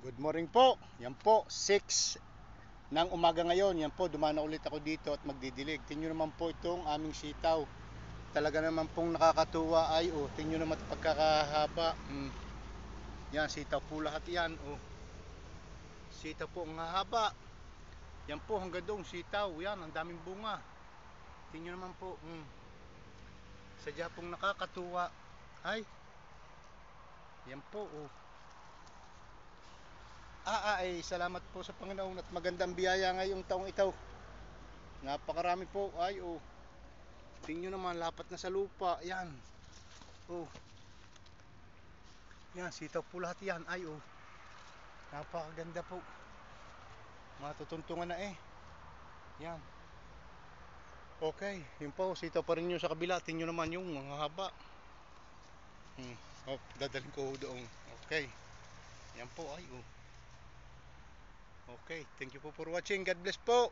Good morning po. Yan po, 6 ng umaga ngayon. Yan po, dumana ulit ako dito at magdidilig. Tingnan naman po itong aming sitaw. Talaga naman pong nakakatuwa ay tingnan naman pagkakahaba. Yan, sitaw po lahat yan. Sitaw po ang haba. Yan po, hanggang doon sitaw. Yan, ang daming bunga. Tingnan naman po. Sadya pong nakakatuwa. Ay, yan po. Salamat po sa Panginoon at magandang biyaya ngayong taong ito. Napakarami po. Tingnan naman, lapat na sa lupa. Yan. Yan, sitaw po lahat yan. Napakaganda po. Matutuntungan na Yan. Okay, yun po, sitaw pa rin yung sa kabila. Tingnan naman yung mga haba. Dadalhin ko doon. Okay. Yan po, Okay, thank you po for watching. God bless po.